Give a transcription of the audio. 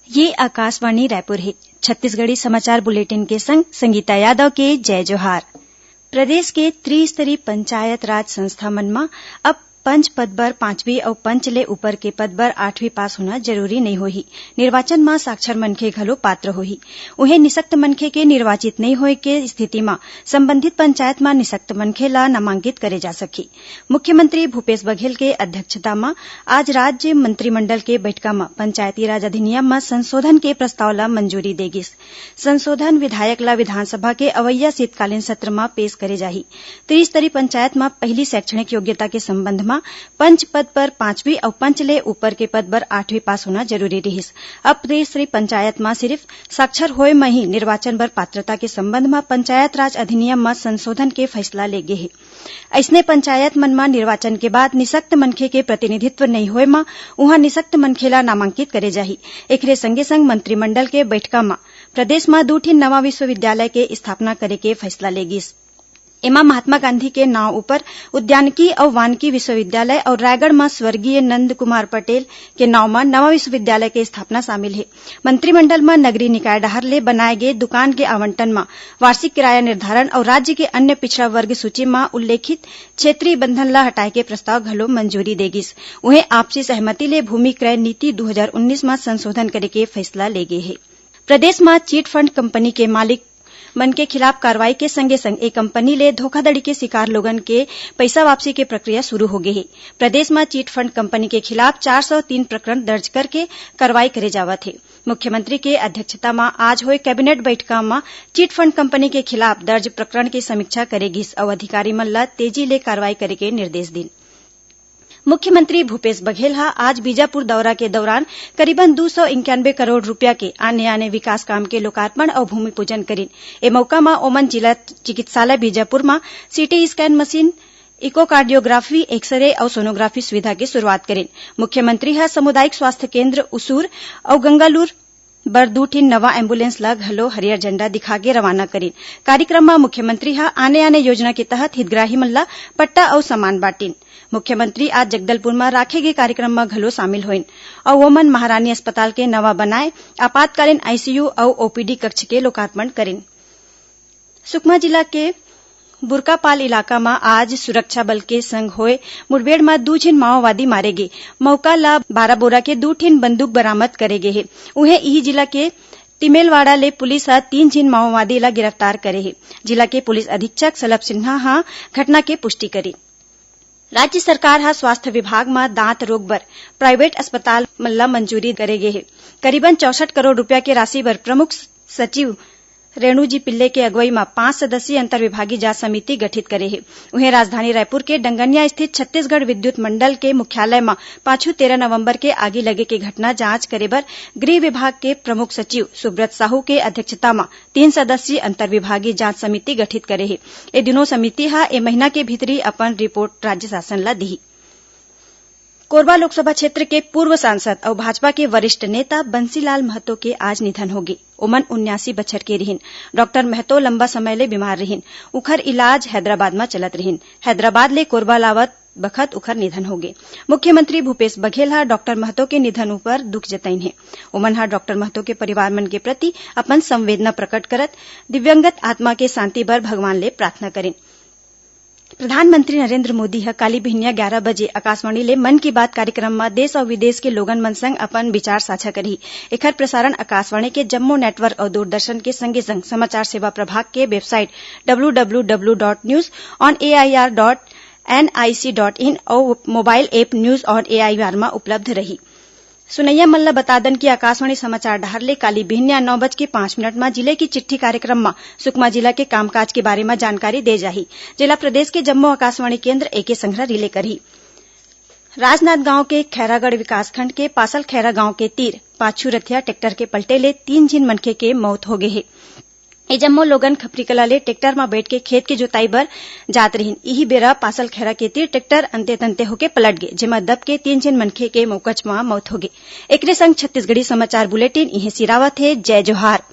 ये आकाशवाणी रायपुर है। छत्तीसगढ़ी समाचार बुलेटिन के संग संगीता यादव के जय जोहार। प्रदेश के त्रिस्तरीय पंचायत राज संस्था मन म अब पंच पद बर 5वीं और पंच ले ऊपर के पद बर 8वीं पास होना जरूरी नहीं होही। निर्वाचन म साक्षर मनखे घलो पात्र होही। उहे निसक्त मनखे के निर्वाचित नहीं होए के स्थिति म संबंधित पंचायत म निसक्त मनखे ला नामांकित करे जा सकही। मुख्यमंत्री भूपेश बघेल के अध्यक्षता म आज राज्य मंत्रिमंडल के बैठका म पंचायती राज अधिनियम म संशोधन के प्रस्ताव ला मंजूरी दे गिस। संशोधन विधायक ला विधानसभा के अवैया शीतकालीन सत्र म पेश करे जाही। त्रिस्तरीय पंचायत म पहली शैक्षणिक योग्यता के संबंध म पंच पद पर 5वीं और पंच ले ऊपर के पद पर 8वीं पास होना जरूरी रहिस। अब त्रिस्तरीय पंचायत म सिर्फ साक्षर होए म ही निर्वाचन बर पात्रता के संबंध म पंचायत राज अधिनियम म संशोधन के फैसला ले गे हे। अइसने पंचायत मन म निर्वाचन के बाद निसक्त मनखे के प्रतिनिधित्व नहीं होए म उहाँ निसक्त मनखे ला नामांकित करे जाही। एकरे संगे संग मंत्रिमंडल के बैठका म प्रदेश म 2 ठिन नवा विश्वविद्यालय के स्थापना करे के फैसला ले गिस। एमा महात्मा गांधी के नाव ऊपर उद्यानिकी और वानिकी विश्वविद्यालय और रायगढ़ में स्वर्गीय नंद कुमार पटेल के नाव में नवा विश्वविद्यालय के स्थापना शामिल है। मंत्रिमंडल में नगरीय निकाय डाहर ले बनाए गए दुकान के आवंटन में वार्षिक किराया निर्धारण और राज्य के अन्य पिछड़ा वर्ग सूची में उल्लेखित क्षेत्रीय बंधन ला हटाए के प्रस्ताव घलो मंजूरी दे गिस। उन्हें आपसी सहमति ले भूमि क्रय नीति 2019 में संशोधन करे के फैसला ले गए है। प्रदेश में चिट फंड कंपनी के मालिक मन के खिलाफ कार्रवाई के संगे संग एक कंपनी ले धोखाधड़ी के शिकार लोगन के पैसा वापसी के प्रक्रिया शुरू हो गई है। प्रदेश में चिट फंड कंपनी के खिलाफ 403 प्रकरण दर्ज करके कार्रवाई करे जावत है। मुख्यमंत्री के अध्यक्षता में आज हुए कैबिनेट बैठका में चिट फंड कंपनी के खिलाफ दर्ज प्रकरण की समीक्षा करेगी और अधिकारी मन ला तेजी ले कार्रवाई करे के निर्देश दी। मुख्यमंत्री भूपेश बघेल हा आज बीजापुर दौरा के दौरान करीबन 291 करोड़ रुपया के आने विकास काम के लोकार्पण और भूमि पूजन करीन। ए मौका में ओमन जिला चिकित्सालय बीजापुर में CT scan machine, echocardiography, x ray और सोनोग्राफी सुविधा की शुरुआत करीन। मुख्यमंत्री हा सामुदायिक स्वास्थ्य केन्द्र उसूर और गंगालूर बर 2 ठिन नवा एम्बुलेंस ला घलो हरियर झंडा दिखा के रवाना करीन। कार्यक्रम में मुख्यमंत्री हा आने योजना के तहत हितग्राही मन ला पट्टा और सामान बांटीन। मुख्यमंत्री आज जगदलपुर में राखे गए कार्यक्रम में घलो शामिल होइन और वोमन महारानी अस्पताल के नवा बनाए आपातकालीन आईसीयू और ओपीडी कक्ष के लोकार्पण करीन। सुकमा जिला के बुरकापाल इलाका में आज सुरक्षा बल के संग होए मुठभेड़ में 2 ठिन माओवादी मारे गए। मौका ला 12 बोरा के 2 ठिन बंदूक बरामद करे गए है। उन्हें इही जिला के तिमेलवाड़ा ले पुलिस 3 ठिन माओवादी ला गिरफ्तार करे है। जिला के पुलिस अधीक्षक सलभ सिन्हा हा घटना के पुष्टि करी। राज्य सरकार हा स्वास्थ्य विभाग में दांत रोग बर प्राइवेट अस्पताल ला मंजूरी करे गे है। करीबन 64 करोड़ रुपया के राशि बर प्रमुख सचिव रेणु जी पिल्ले के अगुवाई में 5 सदस्यीय अंतर्विभागीय जांच समिति गठित करे है। उन्हें राजधानी रायपुर के डंगनिया स्थित छत्तीसगढ़ विद्युत मंडल के मुख्यालय में 13 नवंबर के आगी लगे के घटना जांच करे बर गृह विभाग के प्रमुख सचिव सुब्रत साहू के अध्यक्षता में 3 सदस्यीय अंतर्विभागीय जांच समिति गठित करे है। ए दिनों समिति हा ए महीना के भीतरी अपन रिपोर्ट राज्य शासन ला दी। कोरबा लोकसभा क्षेत्र के पूर्व सांसद और भाजपा के वरिष्ठ नेता बंसीलाल महतो के आज निधन हो गए। उमन 79 बछर के रहिन। डॉक्टर महतो लंबा समय ले बीमार रहिन। उखर इलाज हैदराबाद में चलत रहिन। हैदराबाद ले कोरबा लावत बखत उखर निधन हो गए। मुख्यमंत्री भूपेश बघेल हा डॉक्टर महतो के निधन ऊपर दुख जतईन है। उमन हा डॉक्टर महतो के परिवार मन के प्रति अपन संवेदना प्रकट करत दिव्यंगत आत्मा के शांति बर भगवान ले प्रार्थना करें। प्रधानमंत्री नरेंद्र मोदी ह काली भिन्या 11 बजे आकाशवाणी ले मन की बात कार्यक्रम में देश और विदेश के लोगन मन संग अपन विचार साझा करही। एकर प्रसारण आकाशवाणी के जम्मू नेटवर्क और दूरदर्शन के संगे संग समाचार सेवा प्रभाग के वेबसाइट www.newsonair.nic.in और mobile app news on AIR में उपलब्ध रही। सुनैया मल्ला बता दन की आकाशवाणी समाचार डहर ले काली बिहनिया 9:05 में जिले की चिट्ठी कार्यक्रम में सुकमा जिला के कामकाज के बारे में जानकारी दे जाही। जिला प्रदेश के जम्मू आकाशवाणी केंद्र एके संग्रह रिले करही। राजनांदगांव के खैरागढ़ विकासखंड के पासल खैरा गांव के तीर पाछू रथिया टेक्टर के पलटे ले 3 झिन मनखे के मौत हो गए है। ए जम्मो लोगन खपरीकला ले टेक्टर में बैठ के खेत के जोताई बर जात रहिन। इही बेरा पासल खैरा के तीर टेक्टर अंते तंते होके पलट गए, जेमा दब के 3 झिन मनखे के मौकच में मौत हो गए। एकरे संग छत्तीसगढ़ी समाचार बुलेटिन इहे सिरावत है। जय जोहार।